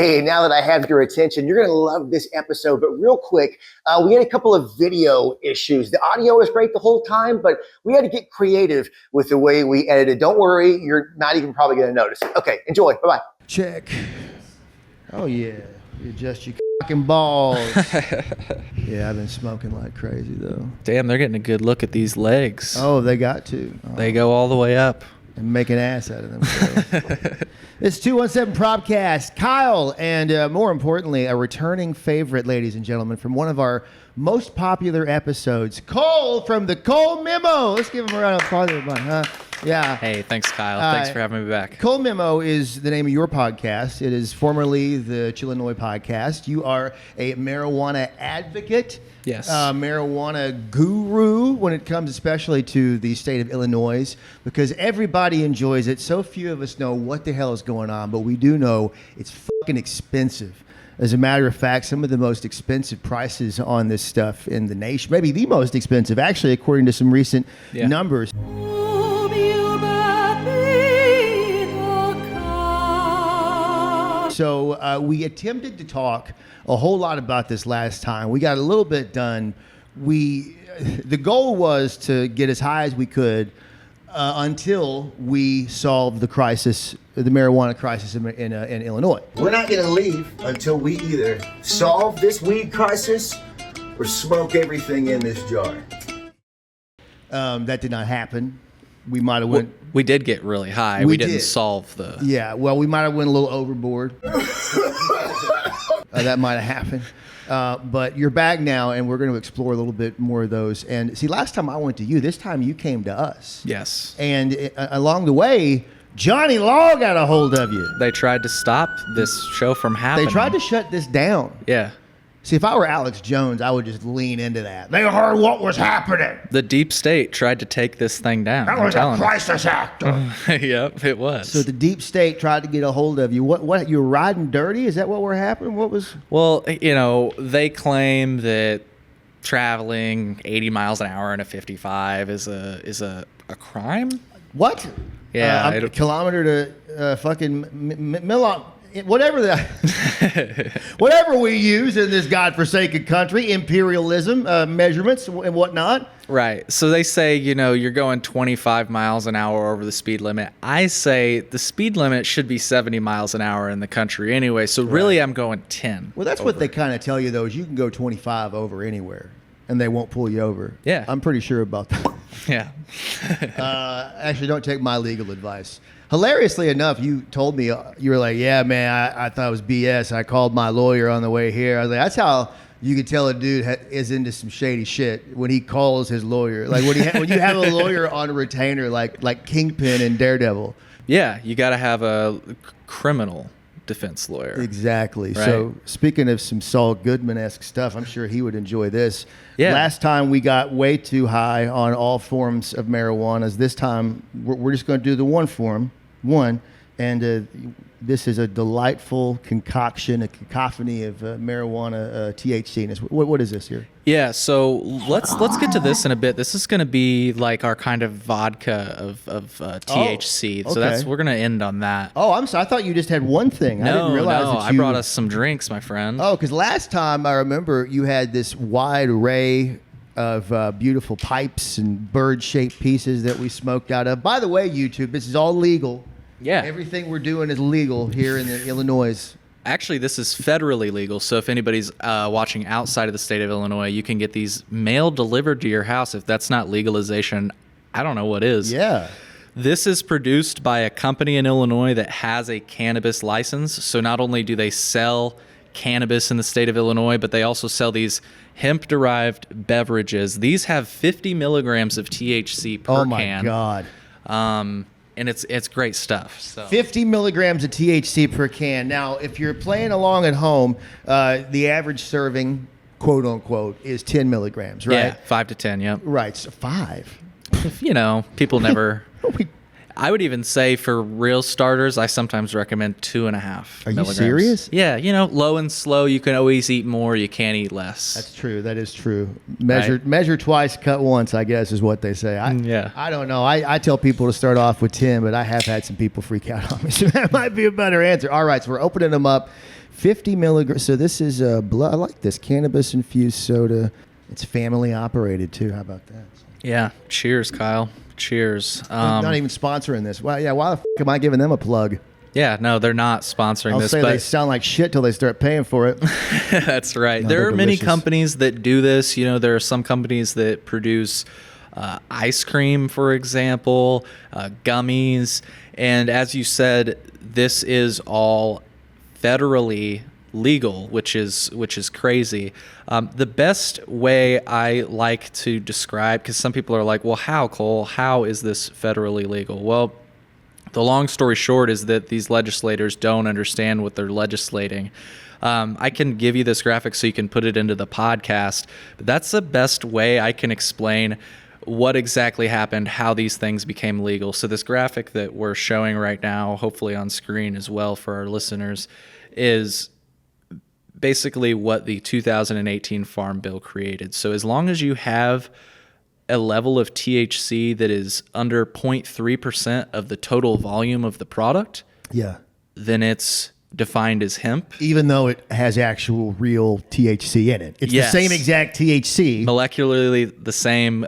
Okay, now that I have your attention, you're going to love this episode. But real quick, we had a couple of video issues. The audio was great the whole time, but we had to get creative with the way we edited. Don't worry, you're not even probably going to notice it. Okay, enjoy. Bye-bye. Check. Oh, yeah. You adjust your fucking balls. Yeah, I've been smoking like crazy, though. Damn, they're getting a good look at these legs. Oh, they got to. They go all the way up. And make an ass out of themselves. It's 217 Probcast. Kyle, and more importantly, a returning favorite, ladies and gentlemen, from one of our most popular episodes, Cole from the Cole Memo. Let's give him a round of applause, everybody, huh? Yeah. Hey, thanks, Kyle. Thanks for having me back. Cole Memo is the name of your podcast. It is formerly the Chillinois Podcast. You are a marijuana advocate. Yes. Marijuana guru when it comes especially to the state of Illinois, because everybody enjoys it. So few of us know what the hell is going on, but we do know it's fucking expensive. As a matter of fact, some of the most expensive prices on this stuff in the nation, maybe the most expensive, actually, according to some recent numbers. So we attempted to talk a whole lot about this last time. We got a little bit done. The goal was to get as high as we could until we solved the crisis, the marijuana crisis in Illinois. We're not going to leave until we either solve this weed crisis or smoke everything in this jar. That did not happen. We might have went. We did get really high. We didn't solve the. Yeah, well, we might have went a little overboard. That might have happened. But you're back now, and we're going to explore a little bit more of those. And see, last time I went to you, this time you came to us. Yes. And along the way, Johnny Law got a hold of you. They tried to stop this show from happening. They tried to shut this down. Yeah. See, if I were Alex Jones, I would just lean into that. They heard what was happening. The deep state tried to take this thing down. That was a crisis act. Yep, it was. So the deep state tried to get a hold of you. What you were riding dirty? Is that what were happening? What was? Well, they claim that traveling 80 miles an hour in a 55 is a crime. What? Yeah, kilometer to fucking whatever whatever we use in this godforsaken country, imperialism, measurements and whatnot. Right. So they say, you're going 25 miles an hour over the speed limit. I say the speed limit should be 70 miles an hour in the country anyway. So really, I'm going 10. Well, that's over. What they kind of tell you, though, is you can go 25 over anywhere and they won't pull you over. Yeah. I'm pretty sure about that. Yeah. Actually, don't take my legal advice. Hilariously enough, you told me, you were like, yeah, man, I thought it was BS. I called my lawyer on the way here. I was like, that's how you can tell a dude is into some shady shit when he calls his lawyer. Like when you have a lawyer on a retainer like Kingpin and Daredevil. Yeah, you got to have a criminal defense lawyer. Exactly. Right? So speaking of some Saul Goodman-esque stuff, I'm sure he would enjoy this. Yeah. Last time we got way too high on all forms of marijuana. This time we're just going to do the one form. And this is a delightful concoction, a cacophony of marijuana THC. What is this here? Yeah, so let's get to this in a bit. This is going to be like our kind of vodka of THC. Okay. So we're going to end on that. Oh, I'm sorry. I thought you just had one thing. I didn't realize that I brought us some drinks, my friend. Oh, because last time I remember you had this wide array of beautiful pipes and bird-shaped pieces that we smoked out of. By the way, YouTube, this is all legal. Yeah. Everything we're doing is legal here in Illinois. Actually, this is federally legal, so if anybody's watching outside of the state of Illinois, you can get these mail delivered to your house. If that's not legalization, I don't know what is. Yeah. This is produced by a company in Illinois that has a cannabis license. So not only do they sell cannabis in the state of Illinois, but they also sell these hemp-derived beverages. These have 50 milligrams of THC per can. Oh, my God. And it's great stuff. So. 50 milligrams of THC per can. Now, if you're playing along at home, the average serving, quote unquote, is 10 milligrams, right? Yeah, 5 to 10, yep. Right, so 5. People never... I would even say for real starters, I sometimes recommend 2.5 Are you milligrams. serious? Yeah, low and slow. You can always eat more. You can't eat less. That's true. That is true. Measure twice, cut once, I guess, is what they say. I don't know. I tell people to start off with 10, but I have had some people freak out on me, so that might be a better answer. All right, so we're opening them up. 50 milligrams. So this is blood. I like this cannabis infused soda. It's family operated too. How about that? Yeah. Cheers, Kyle. Cheers. Not even sponsoring this. Well, yeah. Why the f am I giving them a plug? Yeah, no, they're not sponsoring this. I'll say they sound like shit till they start paying for it. That's right. No, there are many delicious. companies that do this. There are some companies that produce ice cream, for example, gummies. And as you said, this is all federally legal, which is crazy. The best way I like to describe, because some people are like, well, how, Cole? How is this federally legal? Well, the long story short is that these legislators don't understand what they're legislating. I can give you this graphic so you can put it into the podcast, but that's the best way I can explain what exactly happened, how these things became legal. So this graphic that we're showing right now, hopefully on screen as well for our listeners, is basically what the 2018 Farm Bill created. So as long as you have a level of THC that is under 0.3% of the total volume of the product, Yeah. then it's defined as hemp. Even though it has actual real THC in it. It's Yes. the same exact THC. Molecularly the same.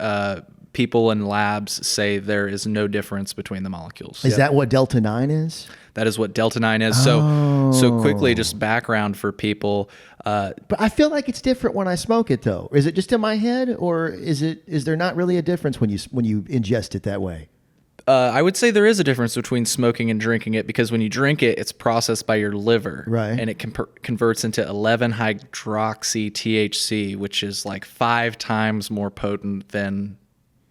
People in labs say there is no difference between the molecules. Is that what Delta 9 is? That is what Delta 9 is. So quickly, just background for people. But I feel like it's different when I smoke it, though. Is it just in my head, or is there not really a difference when you ingest it that way? I would say there is a difference between smoking and drinking it, because when you drink it, it's processed by your liver, Right. and it converts into 11-hydroxy THC, which is like 5 times more potent than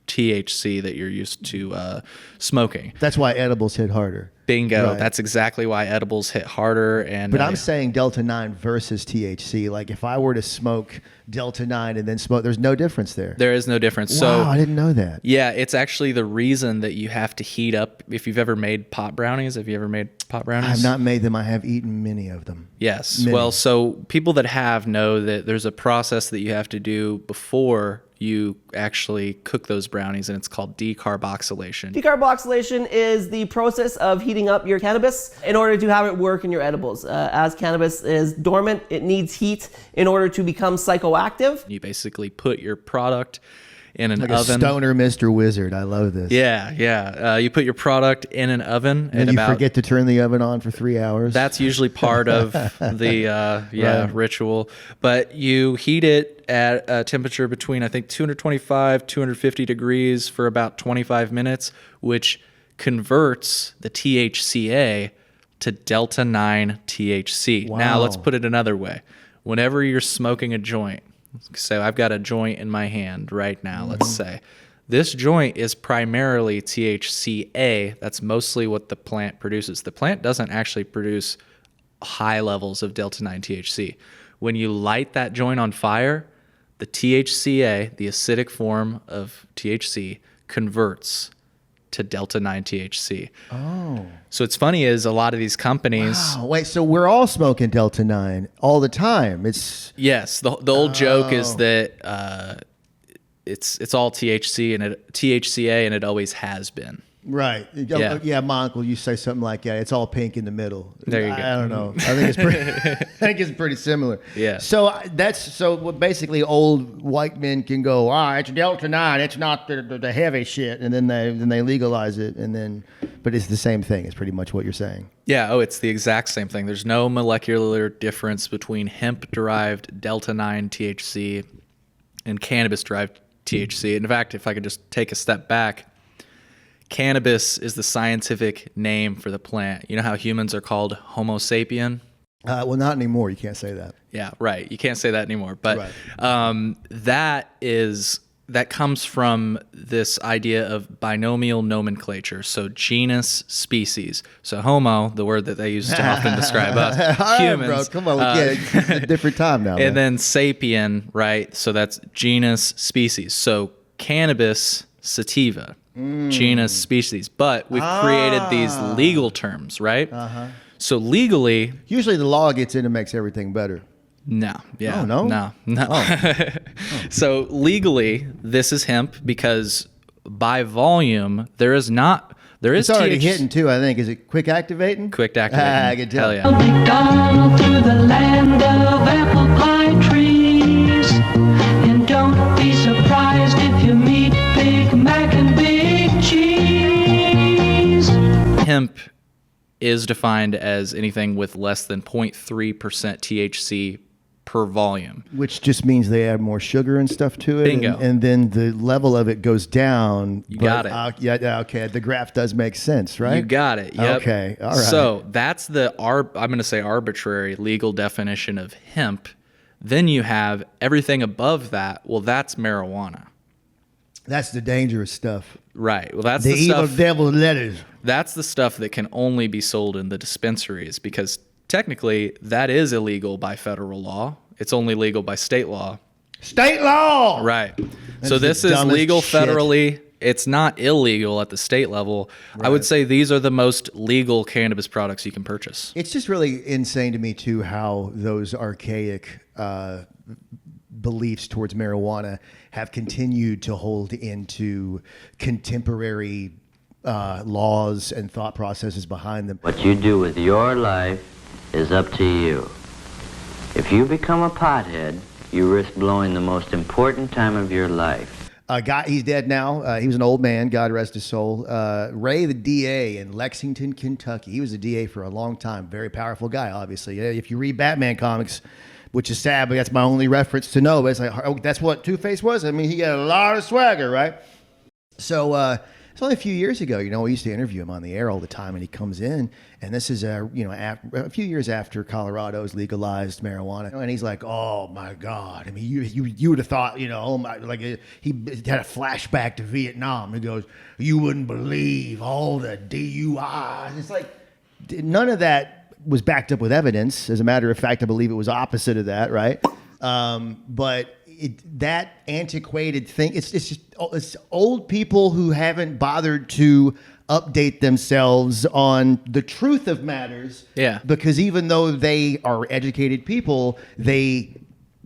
THC that you're used to smoking. That's why edibles hit harder. Bingo. Right. That's exactly why edibles hit harder. But I'm saying Delta 9 versus THC. Like if I were to smoke Delta 9 and then smoke, there's no difference there. There is no difference. Wow, So I didn't know that. yeah, it's actually the reason that you have to heat up. If you've ever made pot brownies, have you ever made pot brownies? I've not made them. I have eaten many of them. Yes. Many. Well, so people that have know that there's a process that you have to do before you actually cook those brownies, and it's called decarboxylation. Decarboxylation is the process of heating up your cannabis in order to have it work in your edibles. As cannabis is dormant, it needs heat in order to become psychoactive. You basically put your product in an Like oven. a stoner Mr. Wizard. I love this. Yeah. You put your product in an oven And at you about. forget to turn the oven on for 3 hours. That's usually part of the Right. ritual. But you heat it at a temperature between, I think, 225, 250 degrees for about 25 minutes, which converts the THCA to Delta 9 THC. Now, let's Wow. put it another way. Whenever you're smoking a joint, so I've got a joint in my hand right now, let's say. This joint is primarily THCA. That's mostly what the plant produces. The plant doesn't actually produce high levels of Delta 9 THC. When you light that joint on fire, the THCA, the acidic form of THC, converts to Delta 9 THC. Oh. So what's funny is a lot of these companies... Oh, wait, so we're all smoking Delta 9 all the time. It's Yes, the old joke is that it's all THC and THCA, and it always has been. right. Yeah, my uncle used to say something like, "Yeah, it's all pink in the middle." There you go. I don't know. I think it's pretty. I think it's pretty similar. Yeah. So what basically old white men can go, it's Delta 9. It's not the heavy shit, and then they legalize it, but it's the same thing. It's pretty much what you're saying. Yeah, it's the exact same thing. There's no molecular difference between hemp-derived Delta 9 THC and cannabis-derived THC. In fact, if I could just take a step back, cannabis is the scientific name for the plant. You know how humans are called Homo sapien? Well, not anymore. You can't say that. Yeah, right. You can't say that anymore. But Right. that comes from this idea of binomial nomenclature. So genus, species. So homo, the word that they use to often describe us, All right, humans. bro. Come on. It's a different time now. And man. then sapien, right? So that's genus, species. So cannabis sativa, genus, species. But we've created these legal terms, right? So legally, Usually the law gets in and makes everything better. no, yeah, Oh, no? no. So legally, this is hemp because by volume, there is It's already THC. hitting too, I think. Is it quick activating? Quick activating. I can tell. Hell yeah. Be gone through the land of apple pie trees. And don't be surprised if you meet Big Mac and Big Cheese. Hemp is defined as anything with less than 0.3% THC per volume. Which just means they add more sugar and stuff to it. Bingo. And then the level of it goes down. You got it. Yeah, okay. The graph does make sense, right? You got it. Yep. Okay, all right. So that's I'm going to say arbitrary legal definition of hemp. Then you have everything above that. Well, that's marijuana. That's the dangerous stuff. Right. Well, that's The the evil stuff. devil letters. That's the stuff that can only be sold in the dispensaries because technically that is illegal by federal law. It's only legal by state law. State law. Right. That's So the this is dumbest legal shit. federally. It's not illegal at the state level. I would say these are the most legal cannabis products you can purchase. It's just really insane to me too how those archaic beliefs towards marijuana have continued to hold into contemporary laws and thought processes behind them. What you do with your life is up to you. If you become a pothead, you risk blowing the most important time of your life. He's dead now. He was an old man, God rest his soul. Ray, the DA in Lexington, Kentucky. He was a DA for a long time. Very powerful guy, obviously. If you read Batman comics, which is sad, but that's my only reference to know. But it's like, oh, that's what Two-Face was? I mean, he got a lot of swagger, right? So it's only a few years ago, we used to interview him on the air all the time, and he comes in, and this is a few years after Colorado's legalized marijuana, and he's like, "Oh my God!" I mean, you would have thought, oh my, like he had a flashback to Vietnam. He goes, "You wouldn't believe all the DUIs." It's like none of that was backed up with evidence. As a matter of fact, I believe it was opposite of that, right? But that antiquated thing, it's old people who haven't bothered to update themselves on the truth of matters. Yeah. Because even though they are educated people, they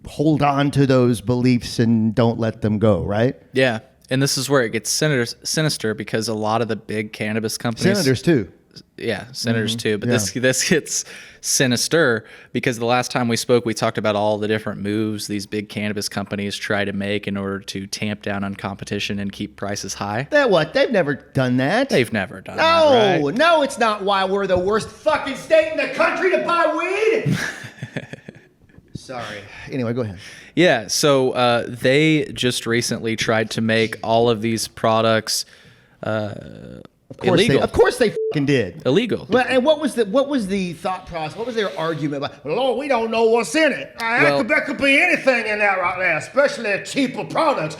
hold on to those beliefs and don't let them go, right? Yeah. And this is where it gets sinister because a lot of the big cannabis companies... Senators too. Yeah, senators too. But Yeah. this gets sinister because the last time we spoke, we talked about all the different moves these big cannabis companies try to make in order to tamp down on competition and keep prices high. They've never done that. They've never done No, that, right? no, it's not why we're the worst fucking state in the country to buy weed. Sorry. Anyway, go ahead. Yeah, so they just recently tried to make all of these products illegal. Of course they fucking did. Illegal. Well, and what was the thought process? What was their argument about? Lord, we don't know what's in it. Well- There could be anything in that right there, especially cheaper products.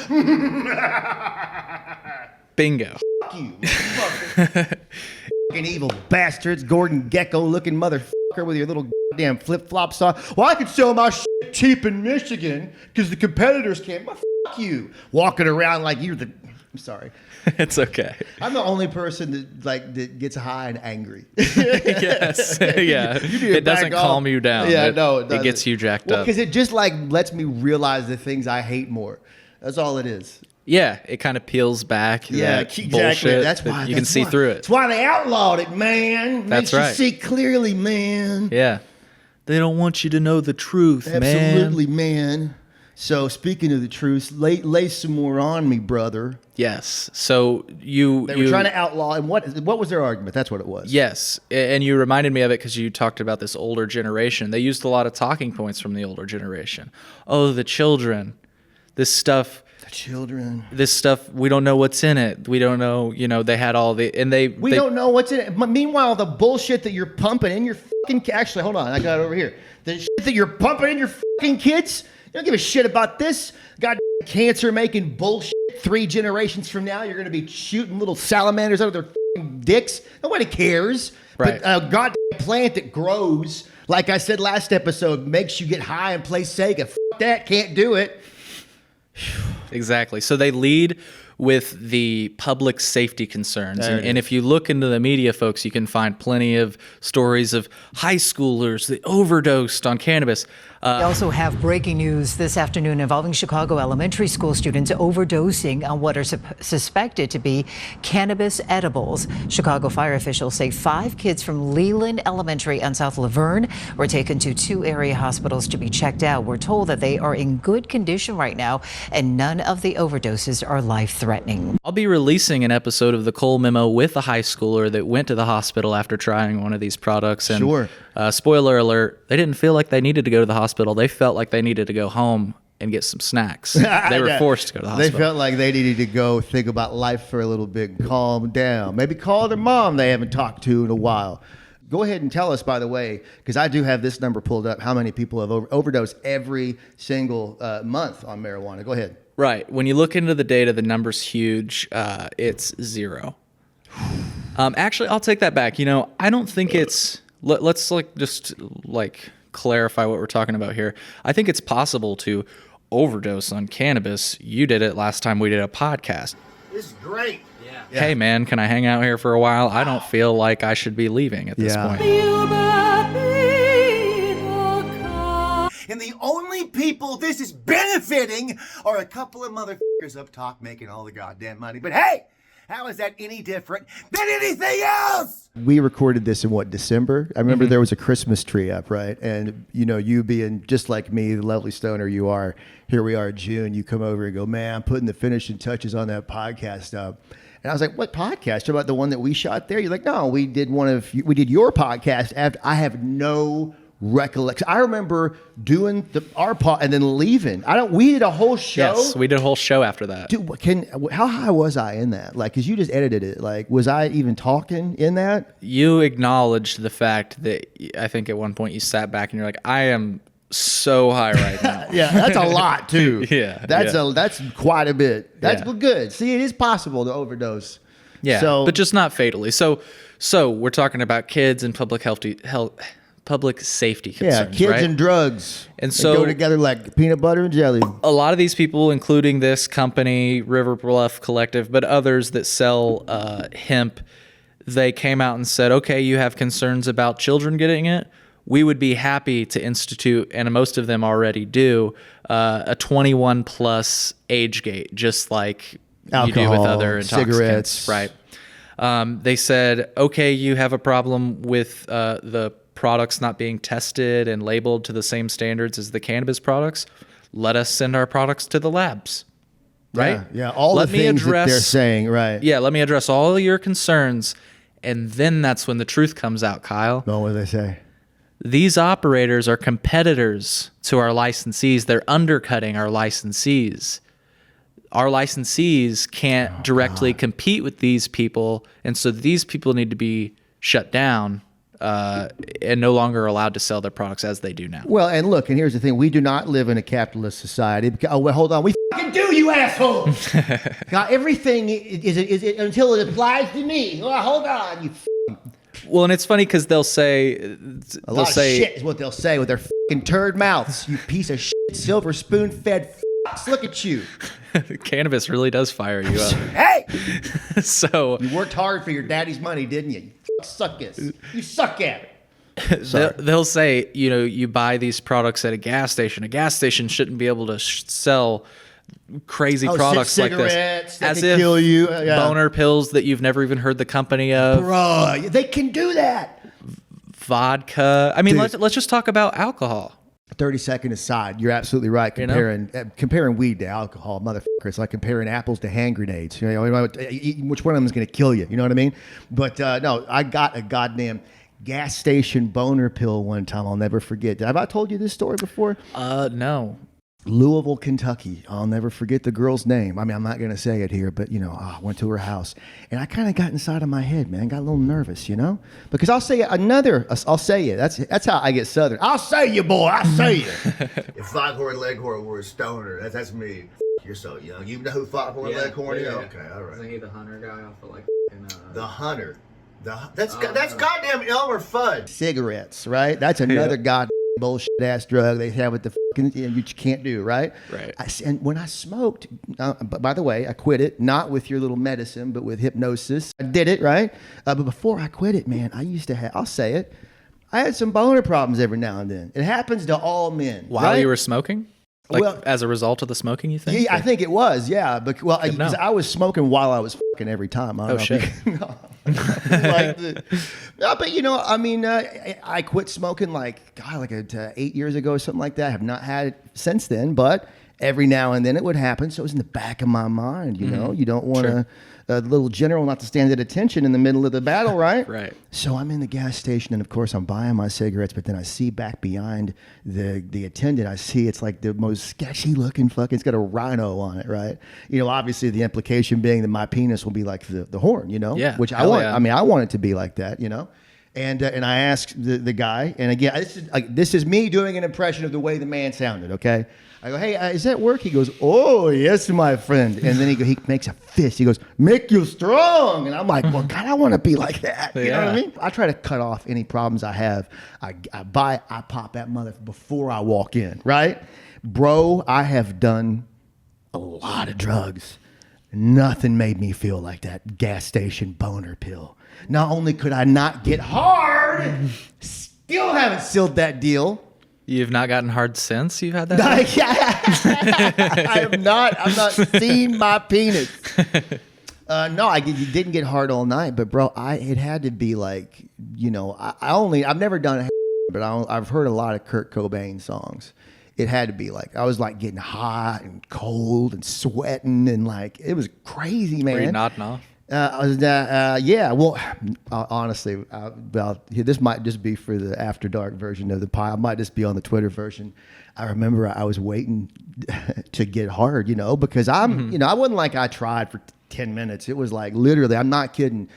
Bingo. Fuck you, motherfucker. Fucking evil bastards, Gordon Gecko looking motherfucker with your little goddamn flip flops on. Well, I could sell my shit cheap in Michigan because the competitors can't. Well, fuck you. Walking around like you're the. I'm sorry. It's okay. I'm the only person that gets high and angry. Yes. Yeah. You need to It doesn't back calm off. you down. Yeah, It- no, it doesn't. gets you jacked up. Because it just lets me realize the things I hate more. That's all it is. Yeah, it kind of peels back. Yeah, that exactly. bullshit That's that why you can see through it. That's why they outlawed it, man. That's Makes you right. see clearly, man. Yeah. They don't want you to know the truth, man. Absolutely, man. So speaking of the truth, lay some more on me, brother. Yes. So They were trying to outlaw, and what was their argument? That's what it was. Yes, and you reminded me of it because you talked about this older generation. They used a lot of talking points from the older generation. Oh, the children, this stuff, The children. we don't know what's in it. We don't know, they had all the, and We don't know what's in it. But meanwhile, the bullshit that you're pumping in your fucking... Actually, hold on. I got it over here. The shit that you're pumping in your fucking kids, you don't give a shit about this. Goddamn cancer-making bullshit. 3 generations from now, you're going to be shooting little salamanders out of their fucking dicks. Nobody cares. Right. But a goddamn plant that grows, like I said last episode, makes you get high and play Sega. Fuck that. Can't do it. Exactly. So they lead with the public safety concerns. And if you look into the media, folks, you can find plenty of stories of high schoolers that overdosed on cannabis. We also have breaking news this afternoon involving Chicago elementary school students overdosing on what are suspected to be cannabis edibles. Chicago fire officials say 5 kids from Leland Elementary on South Laverne were taken to 2 area hospitals to be checked out. We're told that they are in good condition right now, and none of the overdoses are life-threatening. I'll be releasing an episode of the Cole Memo with a high schooler that went to the hospital after trying one of these products. And Sure. Spoiler alert, they didn't feel like they needed to go to the hospital. They felt like they needed to go home and get some snacks. They were forced to go to the hospital. They felt like they needed to go think about life for a little bit and calm down. Maybe call their mom they haven't talked to in a while. Go ahead and tell us, by the way, because I do have this number pulled up, how many people have overdosed every single month on marijuana. Go ahead. Right. When you look into the data, the number's huge. It's 0. Actually, I'll take that back. I don't think it's... Let's just clarify what we're talking about here. I think it's possible to overdose on cannabis. You did it last time we did a podcast. This is great. Yeah. Hey, man, can I hang out here for a while? I don't feel like I should be leaving at this point. And the only people this is benefiting are a couple of motherfuckers up top making all the goddamn money. But hey, how is that any different than anything else? We recorded this in December? I remember there was a Christmas tree up, right? And, you being just like me, the lovely stoner you are, here we are in June, you come over and go, man, I'm putting the finishing touches on that podcast up. And I was like, what podcast? About the one that we shot there? You're like, no, we did your podcast after. I have no recollection. I remember doing our part and then leaving. We did a whole show. Yes, we did a whole show after that. Dude, how high was I in that? Because you just edited it. Was I even talking in that? You acknowledged the fact that I think at one point you sat back and you're like, I am so high right now. Yeah, that's a lot too. That's quite a bit. That's good. See, it is possible to overdose. Yeah, but just not fatally. So we're talking about kids and public safety concerns. Yeah, kids right? and drugs. And so they go together like peanut butter and jelly. A lot of these people, including this company, River Bluff Collective, but others that sell hemp, they came out and said, okay, you have concerns about children getting it. We would be happy to institute, and most of them already do, a 21 plus age gate, just like alcohol, you do with other intoxicants. Cigarettes. Right. They said, okay, you have a problem with the products not being tested and labeled to the same standards as the cannabis products. Let us send our products to the labs. Right? Yeah. All the things that they're saying, right. Yeah, let me address all of your concerns, and then that's when the truth comes out, Kyle. No, what do they say? These operators are competitors to our licensees. They're undercutting our licensees. Our licensees can't directly compete with these people, and so these people need to be shut down and no longer allowed to sell their products as they do now. Well, and look, and here's the thing. We do not live in a capitalist society. Oh, well, hold on. We fucking do, you asshole. God, everything is until it applies to me. Oh, hold on, you Well, and it's funny because they'll say... A lot of shit is what they'll say with their fucking turd mouths. You piece of shit, silver spoon-fed fucks. Look at you. Cannabis really does fire you up. Hey! So... You worked hard for your daddy's money, didn't you? You suck at it. You suck at it. They'll say, you buy these products at a gas station. A gas station shouldn't be able to sell crazy products like this. As if kill you. Boner pills that you've never even heard the company of. Bruh, they can do that. Vodka. I mean, let's just talk about alcohol. 30-second aside, you're absolutely right. Comparing weed to alcohol, motherfucker. It's like comparing apples to hand grenades. Which one of them is going to kill you? You know what I mean? But no, I got a goddamn gas station boner pill one time. I'll never forget. Have I told you this story before? No. Louisville, Kentucky. I'll never forget the girl's name. I mean, I'm not going to say it here, but, I went to her house. And I kind of got inside of my head, man. Got a little nervous, Because I'll say it. That's how I get Southern. I'll say you, boy. I'll say you. If Foghorn Leghorn were a stoner, that's me. You're so young. You know who Foghorn Leghorn is? Yeah. Okay, all right. Isn't he the hunter guy off of The hunter. That's goddamn Elmer Fudd. Cigarettes, right? That's another goddamn bullshit ass drug they have with the fucking, which you can't do, right? Right. And when I smoked, by the way, I quit it, not with your little medicine, but with hypnosis. I did it, right? But before I quit it, man, I used to have, I'll say it, I had some boner problems every now and then. It happens to all men. While right? you were smoking? Like, Well, as a result of the smoking, you think? Yeah, I think it was, yeah. Because know. I was smoking while I was fucking every time. I don't know shit. if you- but I mean, I quit smoking like 8 years ago or something like that. I have not had it since then, but every now and then it would happen. So it was in the back of my mind, you know. You don't want a little general not to stand at attention in the middle of the battle, right? Right. So I'm in the gas station, and of course I'm buying my cigarettes, but then I see back behind the attendant, I see it's like the most sketchy looking fucking, it's got a rhino on it, right? You know, obviously the implication being that my penis will be like the horn, you know? Yeah. Which I Hell want. yeah. I mean, I want it to be like that, you know? And I asked the guy, and again, this is me doing an impression of the way the man sounded, okay? I go, hey, is that work? He goes, oh, yes, my friend. And then he makes a fist. He goes, make you strong. And I'm like, well, God, I want to be like that. You know what I mean? I try to cut off any problems I have. I pop that mother before I walk in, right? Bro, I have done a lot of drugs. Nothing made me feel like that gas station boner pill. Not only could I not get hard, still haven't sealed that deal. You've not gotten hard since you've had that? I have not. I'm not seeing my penis. No, I didn't get hard all night, but bro, it had to be like, you know, I've never done it, but I've heard a lot of Kurt Cobain songs. It had to be like, I was like getting hot and cold and sweating and like, it was crazy, man. Were you nodding off? Yeah. Well, honestly, this might just be for the after dark version of the pie. I might just be on the Twitter version. I remember I was waiting to get hard, you know, because you know, I wasn't like I tried for 10 minutes. It was like literally, I'm not kidding.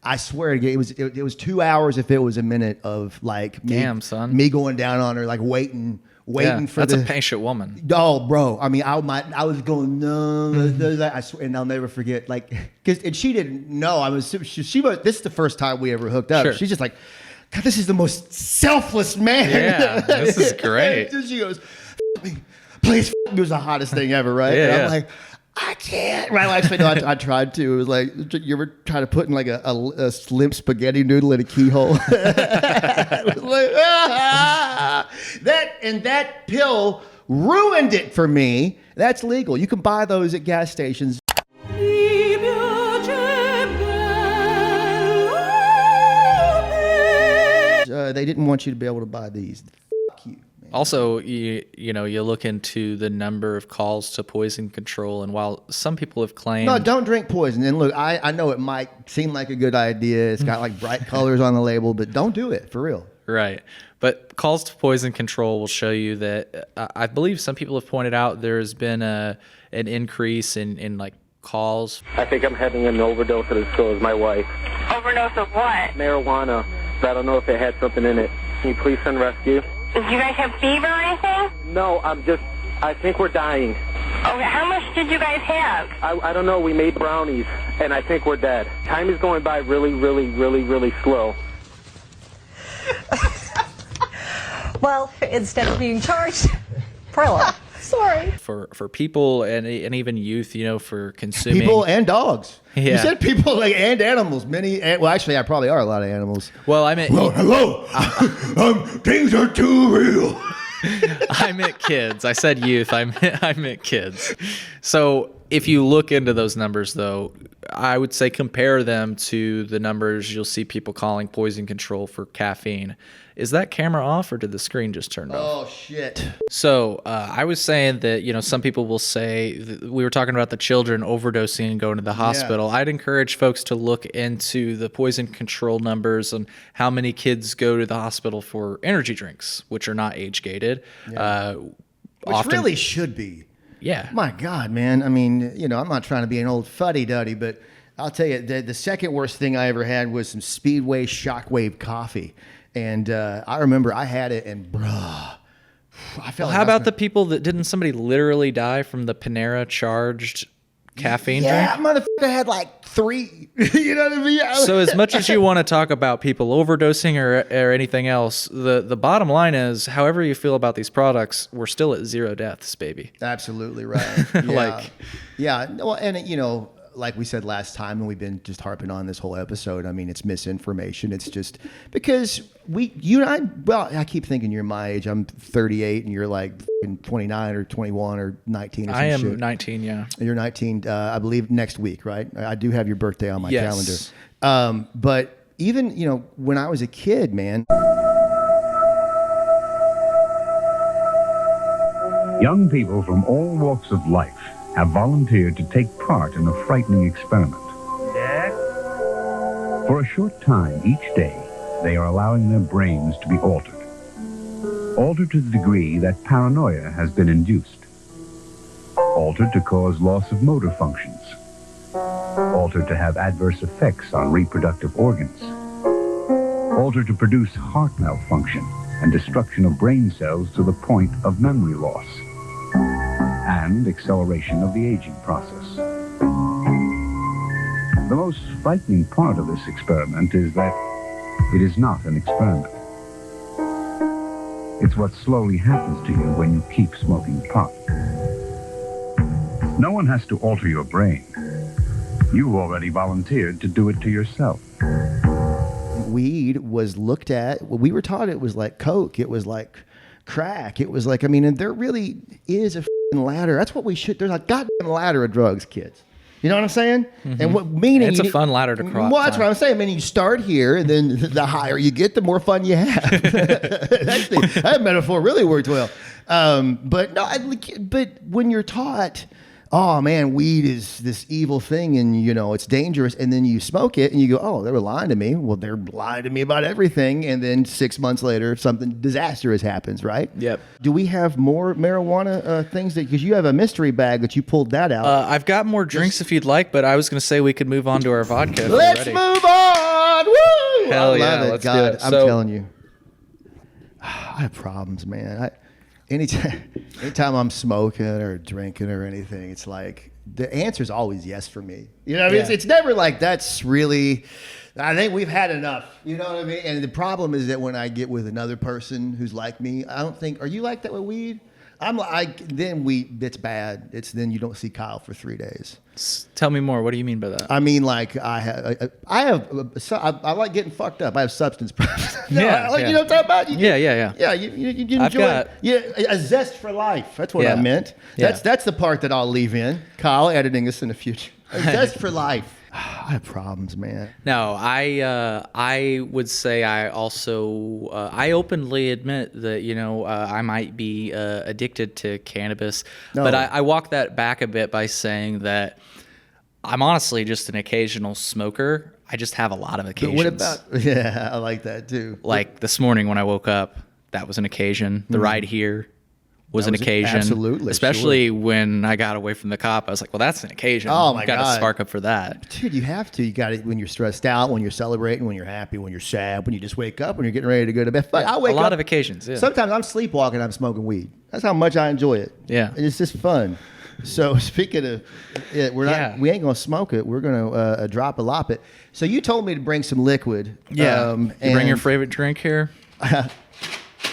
I swear to God, it was 2 hours if it was a minute of like me going down on her, like waiting for that's a patient woman. Oh, bro. I mean, I was going, no, I swear, and I'll never forget, like, and she didn't know. This is the first time we ever hooked up. Sure. She's just like, God, this is the most selfless man. Yeah, this is great. And she goes, F me, please, f me, was the hottest thing ever, right? Yeah, and I'm like, I can't. Right? Actually, no, I tried to. It was like, you ever try to put in like a limp spaghetti noodle in a keyhole? It was like, that pill ruined it for me. That's legal. You can buy those at gas stations. They didn't want you to be able to buy these. Fuck you. Also, you look into the number of calls to poison control, and while some people have claimed... No, don't drink poison. And look, I know it might seem like a good idea. It's got like bright colors on the label, but don't do it, for real. Right. But calls to poison control will show you that, I believe some people have pointed out there's been an increase in like calls. I think I'm having an overdose at the store with my wife. Overdose of what? Marijuana. I don't know if it had something in it. Can you please send rescue? Do you guys have fever or anything? No, I think we're dying. Okay, how much did you guys have? I don't know. We made brownies, and I think we're dead. Time is going by really, really, really, really slow. Well, instead of being charged, Perla. Sorry. For people and even youth, for consuming. People and dogs. Yeah. You said people and animals. Well, actually, I probably are a lot of animals. Well, I meant... Hello. Things are too real. I meant kids. I said youth. I meant kids. So if you look into those numbers, though, I would say compare them to the numbers you'll see people calling poison control for caffeine. Is that camera off or did the screen just turn off? Oh, shit. So I was saying that, some people will say, we were talking about the children overdosing and going to the hospital. Yeah. I'd encourage folks to look into the poison control numbers and how many kids go to the hospital for energy drinks, which are not age gated. Yeah. Which really should be. Yeah. My God, man. I mean, I'm not trying to be an old fuddy-duddy, but I'll tell you, the second worst thing I ever had was some Speedway Shockwave coffee. And I remember I had it, and bruh, I felt. Well, how about the people that didn't somebody literally die from the Panera charged caffeine Yeah, drink? motherfucker had like 3. You know what I mean? So as much as you want to talk about people overdosing or anything else, the bottom line is, however you feel about these products, we're still at 0 deaths, baby. Absolutely right. Yeah. Like- yeah. Well, and you know, like we said last time, and we've been just harping on this whole episode. I mean, it's misinformation. It's just because you and I, well, I keep thinking you're my age. I'm 38 and you're like 29 or 21 or 19 or some I am shit. 19, yeah. You're 19, I believe next week, right? I do have your birthday on my Yes. calendar. But even, you know, when I was a kid, man. Young people from all walks of life have volunteered to take part in a frightening experiment. Dad? For a short time each day, they are allowing their brains to be altered. Altered to the degree that paranoia has been induced. Altered to cause loss of motor functions. Altered to have adverse effects on reproductive organs. Altered to produce heart malfunction and destruction of brain cells to the point of memory loss. And acceleration of the aging process. The most frightening part of this experiment is that it is not an experiment. It's what slowly happens to you when you keep smoking pot. No one has to alter your brain. You already volunteered to do it to yourself. Weed was looked at, we were taught it was like coke, it was like crack, it was like, I mean, and there really is a ladder. That's what we should, there's a goddamn ladder of drugs, kids. You know what I'm saying? Mm-hmm. And what meaning it's a fun ladder to cross. Well, that's what I'm saying. I mean, you start here, and then the higher you get, the more fun you have. That metaphor really worked well. But no, but when you're taught, oh man, weed is this evil thing, and you know it's dangerous, and then you smoke it, and you go, oh, they were lying to me. Well, they're lying to me about everything, and then 6 months later, something disastrous happens, right? Yep. Do we have more marijuana things that? Because you have a mystery bag that you pulled that out. I've got more drinks if you'd like, but I was going to say we could move on to our vodka. if you're Let's ready. move on. Woo! Hell I yeah, love it. let's do God, it. I'm So- telling you, I have problems, man. Anytime I'm smoking or drinking or anything, it's like the answer is always yes for me. You know what I mean? Yeah. It's never like that's really. I think we've had enough. You know what I mean? And the problem is that when I get with another person who's like me, I don't think. Are you like that with weed? I'm like, then it's bad. It's then you don't see Kyle for 3 days. Tell me more. What do you mean by that? I mean, like I like getting fucked up. I have substance problems. No, Yeah, like, yeah. you know what I'm talking about? Yeah. Yeah, you I've enjoy got- a zest for life. That's what I Yeah. meant. Yeah. That's the part that I'll leave in. Kyle editing this in the future. A zest for life. I have problems, man. No, I would say I also I openly admit that I might be addicted to cannabis, No. but I walk that back a bit by saying that I'm honestly just an occasional smoker. I just have a lot of But occasions. what about? Yeah, I like that too. like this morning when I woke up? That was an occasion. The ride here was That an was occasion. absolutely, especially when I got away from the cop. I was like, well, that's an occasion. Oh, my Got to God. spark up for that. Dude, you have to. You got it when you're stressed out, when you're celebrating, when you're happy, when you're sad, when you just wake up, when you're getting ready to go to bed. Fuck, I wake a lot up of occasions. Yeah. Sometimes I'm sleepwalking, I'm smoking weed. That's how much I enjoy it. Yeah. And it's just fun. So speaking of it, we ain't gonna smoke it. We're gonna drop a lop it. So you told me to bring some liquid. Yeah. You bring your and favorite drink here.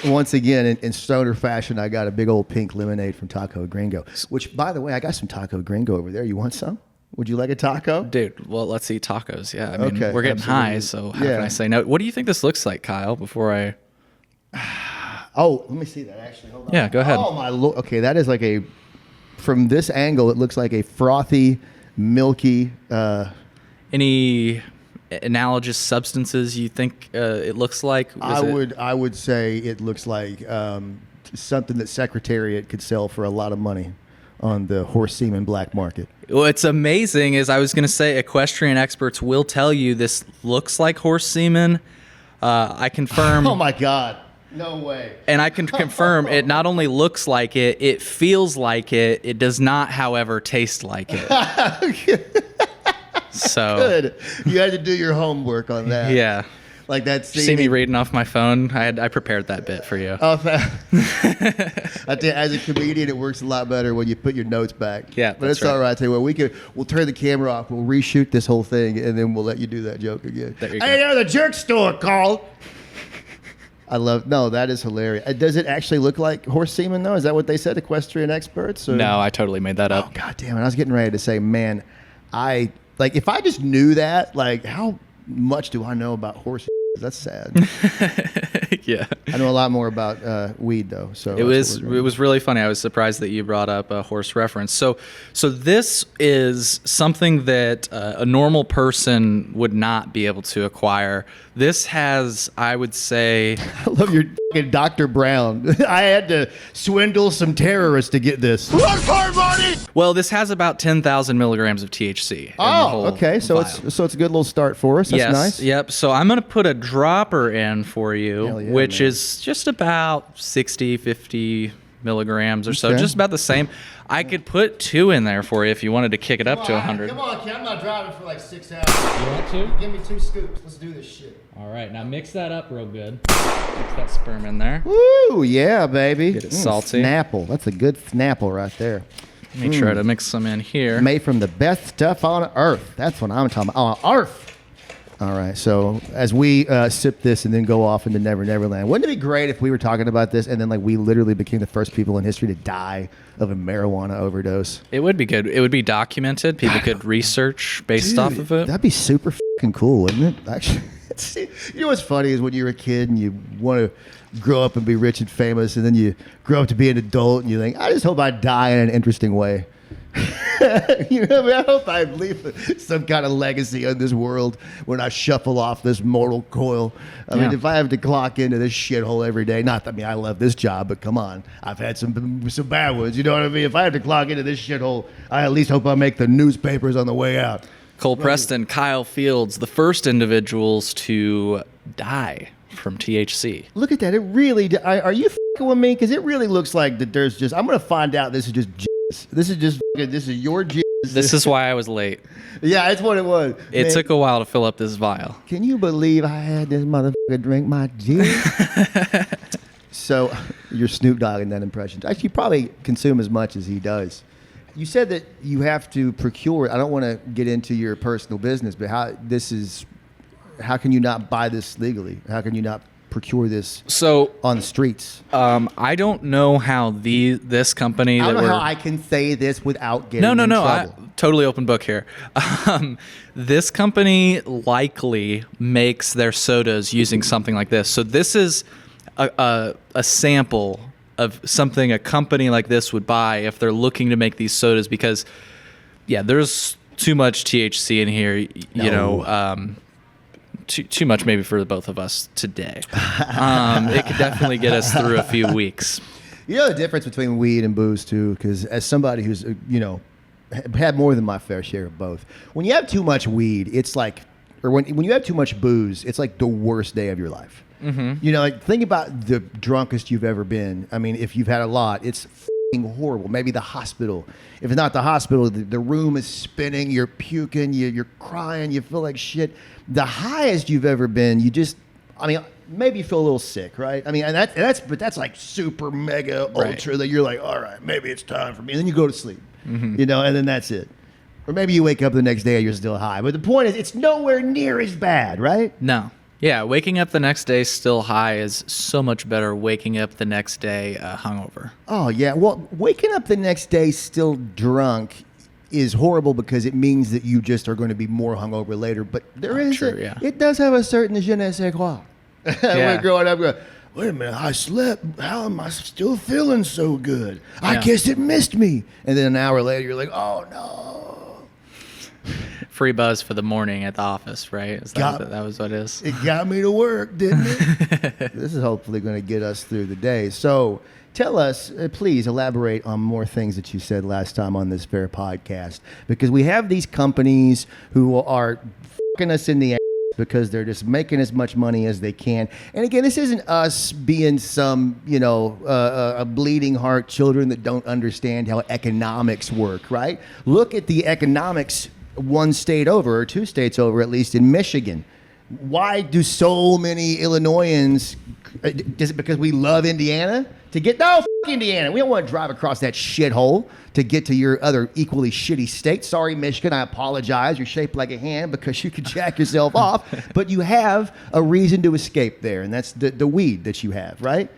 once again in stoner fashion, I got a big old pink lemonade from Taco Gringo. Which, by the way, I got some Taco Gringo over there. You want some? Would you like a taco? Dude, well, let's eat tacos. Yeah, I mean, Okay, we're getting absolutely. high, so how Yeah. can I say no? What do you think this looks like, Kyle, before I... Oh, let me see that actually. Hold on. Yeah, go ahead. Oh my lord. Okay, that is like from this angle, it looks like a frothy, milky. Any analogous substances you think it looks like? I would say it looks like something that Secretariat could sell for a lot of money on the horse semen black market. What's amazing is I was going to say equestrian experts will tell you this looks like horse semen. I confirm. Oh my God. No way. And I can confirm it not only looks like it, it feels like it. It does not, however, taste like it. So Good. You had to do your homework on that. yeah. Like that scene. See me reading off my phone? I prepared that bit for you. Oh, I tell you, as a comedian, it works a lot better when you put your notes back. Yeah, but it's all right. I tell you what, we'll turn the camera off, we'll reshoot this whole thing, and then we'll let you do that joke again. There you Hey, go. the jerk store called. That is hilarious. Does it actually look like horse semen though? Is that what they said, equestrian experts? Or? No, I totally made that up. Oh, God damn it. I was getting ready to say, man, if I just knew that, like, how much do I know about horses? That's sad. Yeah. I know a lot more about weed though. So it was really funny. I was surprised that you brought up a horse reference. So this is something that a normal person would not be able to acquire. This has, I would say, I love your fucking Dr. Brown. I had to swindle some terrorists to get this. well, this has about 10,000 milligrams of THC. Oh, okay. So vial. it's a good little start for us. That's yes, nice. Yep. So I'm going to put a dropper in for you, Hell yeah, which man. is just about 60, 50 milligrams or so, Okay. just about the same. I could put 2 in there for you if you wanted to kick it up to 100. Come on, kid. I'm not driving for like 6 hours. You want to? Give me 2 scoops. Let's do this shit. All right, now mix that up real good. Mix that sperm in there. Woo, yeah, baby. Get it salty. Snapple. That's a good Snapple right there. Let me try to mix some in here. Made from the best stuff on earth. That's what I'm talking about. On earth. All right, so as we sip this and then go off into Never Never Land, wouldn't it be great if we were talking about this and then like we literally became the first people in history to die of a marijuana overdose? It would be good. It would be documented. People could research based off of it. That'd be super fucking cool, wouldn't it? Actually, you know what's funny is when you're a kid and you want to grow up and be rich and famous, and then you grow up to be an adult and you think, I just hope I die in an interesting way. You know, I hope I leave some kind of legacy on this world when I shuffle off this mortal coil. I mean, if I have to clock into this shithole every day, not that I love this job, but come on, I've had some bad ones. You know what I mean? If I have to clock into this shithole, I at least hope I make the newspapers on the way out. Cole Preston, Kyle Fields, the first individuals to die from THC. Look at that. It really, are you fucking with me? Because it really looks like that there's just, I'm going to find out this is just jizz. This is just, this is your jizz. This is why I was late. Yeah, that's what it was. It took a while to fill up this vial. Can you believe I had this motherfucker drink my jizz? So, you're Snoop Dogg in that impression. Actually, you probably consume as much as he does. You said that you have to procure. I don't want to get into your personal business, but how can you not buy this legally? How can you not procure this on the streets? I don't know how this company. I don't know how I can say this without getting in trouble. Totally open book here. This company likely makes their sodas using something like this. So this is a sample of something a company like this would buy if they're looking to make these sodas, because there's too much THC in here. You know. Too much maybe for the both of us today. It could definitely get us through a few weeks. You know the difference between weed and booze too, because as somebody who's had more than my fair share of both, when you have too much weed, it's like, or when you have too much booze, it's like the worst day of your life. Mm-hmm. You know, like think about the drunkest you've ever been. I mean, if you've had a lot, it's horrible. Maybe the hospital. If it's not the hospital, the room is spinning, you're puking, you're crying, you feel like shit. The highest you've ever been, maybe you feel a little sick, right? I mean, and that's like super mega ultra that you're like, all right, maybe it's time for me. And then you go to sleep, and then that's it. Or maybe you wake up the next day and you're still high. But the point is, it's nowhere near as bad, right? No. Yeah, waking up the next day still high is so much better waking up the next day hungover. Oh, yeah. Well, waking up the next day still drunk is horrible because it means that you just are going to be more hungover later. But it does have a certain je ne sais quoi. When growing up, wait a minute, I slept. How am I still feeling so good? I guess it missed me. And then an hour later, you're like, oh, no. Free buzz for the morning at the office, right? That was what it is. It got me to work, didn't it? This is hopefully going to get us through the day. So tell us, please elaborate on more things that you said last time on this fair podcast, because we have these companies who are fucking us in the ass because they're just making as much money as they can. And again, this isn't us being some, a bleeding heart children that don't understand how economics work, right? Look at the economics one state over, or 2 states over, at least in Michigan. Why do so many Illinoisans? Is it because we love Indiana? To get no f- Indiana, we don't want to drive across that shithole to get to your other equally shitty state. Sorry, Michigan, I apologize. You're shaped like a hand because you could jack yourself off, but you have a reason to escape there, and that's the weed that you have, right?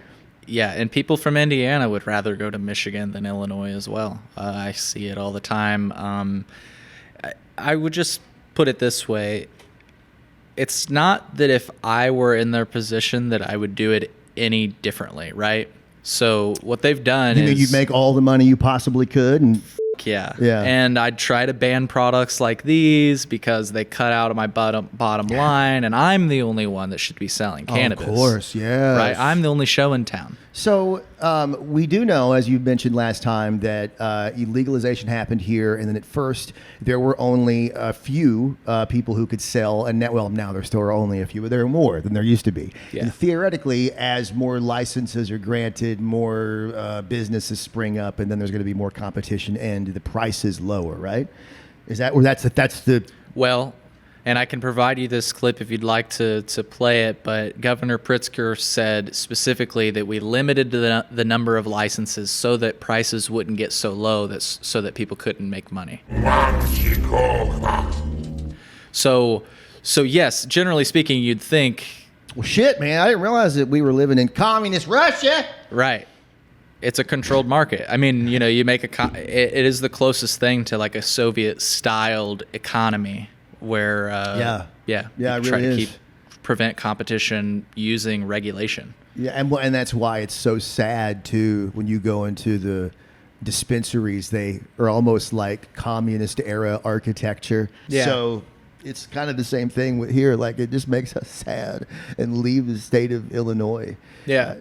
Yeah, and people from Indiana would rather go to Michigan than Illinois as well. I see it all the time. I would just put it this way. It's not that if I were in their position that I would do it any differently, right? So what they've done is... You'd make all the money you possibly could, and... Yeah. Yeah. And I'd try to ban products like these because they cut out of my bottom line, and I'm the only one that should be selling cannabis. Of course, yeah. Right? I'm the only show in town. So we do know, as you mentioned last time, that legalization happened here, and then at first there were only a few people who could sell, and now there still are only a few, but there are more than there used to be. Yeah. And theoretically, as more licenses are granted, more businesses spring up, and then there's going to be more competition, and the price is lower, right? Is that where that's the... Well, and I can provide you this clip if you'd like to play it, but Governor Pritzker said specifically that we limited the number of licenses so that prices wouldn't get so low so that people couldn't make money. So yes, generally speaking, you'd think... Well, shit, man, I didn't realize that we were living in communist Russia. Right. It's a controlled market. I mean, you make it is the closest thing to like a Soviet-styled economy where it try really to prevent competition using regulation. Yeah, and that's why it's so sad too when you go into the dispensaries. They are almost like communist era architecture. Yeah. So it's kind of the same thing with here. Like it just makes us sad and leave the state of Illinois. Yeah.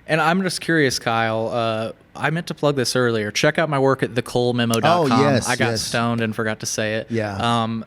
And I'm just curious, Kyle. I meant to plug this earlier. Check out my work at thecolememo.com. Oh, yes, I got yes. stoned and forgot to say it. Yeah. I'm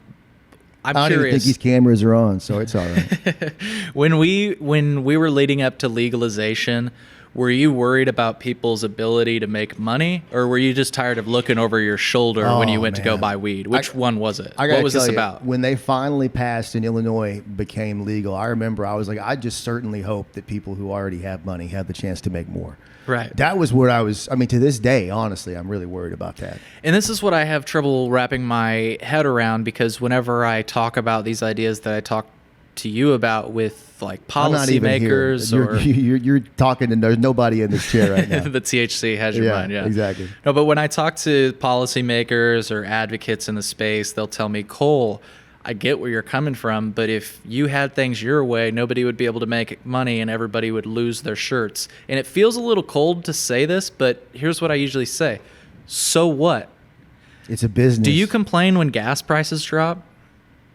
I don't curious. even think these cameras are on, so it's all right. When we were leading up to legalization, were you worried about people's ability to make money, or were you just tired of looking over your shoulder when you went to go buy weed? Which one was it? What was this about? When they finally passed and Illinois became legal, I remember I was like, I just certainly hope that people who already have money have the chance to make more. Right. That was what I was, to this day, honestly, I'm really worried about that. And this is what I have trouble wrapping my head around, because whenever I talk about these ideas that I talk to you about with like policymakers, or you're talking, and there's nobody in this chair right now. the THC has your mind. Yeah, exactly. No, but when I talk to policymakers or advocates in the space, they'll tell me, Cole, I get where you're coming from, but if you had things your way, nobody would be able to make money and everybody would lose their shirts. And it feels a little cold to say this, but here's what I usually say. So what? It's a business. Do you complain when gas prices drop?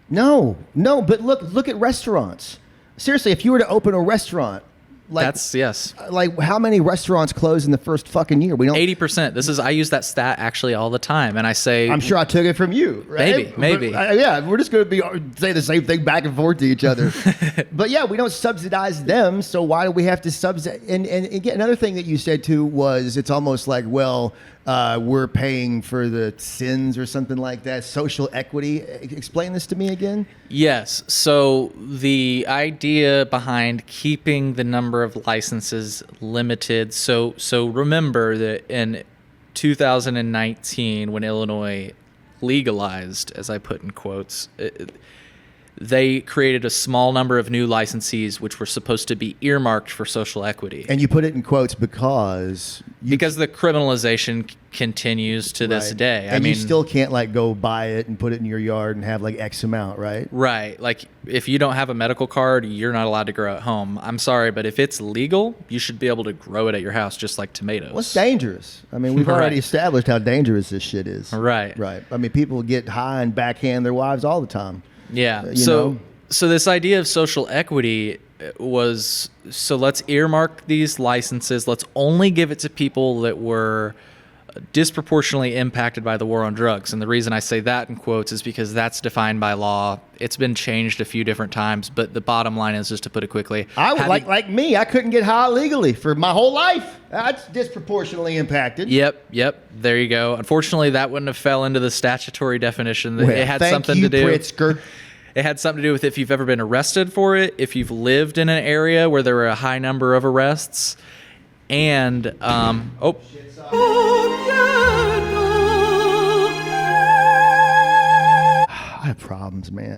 No, but look at restaurants. Seriously, if you were to open a restaurant, Yes. Like how many restaurants close in the first fucking year? We don't. 80%. I use that stat actually all the time, and I say I'm sure I took it from you. Right? Maybe. Yeah, we're just going to say the same thing back and forth to each other. But yeah, we don't subsidize them, so why do we have to subsidize? And again, another thing that you said too was it's almost like, well, we're paying for the sins or something like that. Social equity. Explain this to me again. Yes. So the idea behind keeping the number of licenses limited. So remember that in 2019, when Illinois legalized, as I put in quotes, they created a small number of new licensees which were supposed to be earmarked for social equity. And you put it in quotes because the criminalization continues to this day. And you still can't like go buy it and put it in your yard and have like X amount, right? Right. Like if you don't have a medical card, you're not allowed to grow at home. I'm sorry, but if it's legal, you should be able to grow it at your house just like tomatoes. Well, it's dangerous. We've already established how dangerous this shit is. Right. Right. People get high and backhand their wives all the time. Yeah. So this idea of social equity was, so let's earmark these licenses. Let's only give it to people that were disproportionately impacted by the war on drugs. And the reason I say that in quotes is because that's defined by law. It's been changed a few different times, but the bottom line is, just to put it quickly, I would like me, I couldn't get high legally for my whole life. That's disproportionately impacted. Yep. There you go. Unfortunately, that wouldn't have fell into the statutory definition. It had something to do. Pritzker. It had something to do with if you've ever been arrested for it, if you've lived in an area where there were a high number of arrests, and I have problems, man.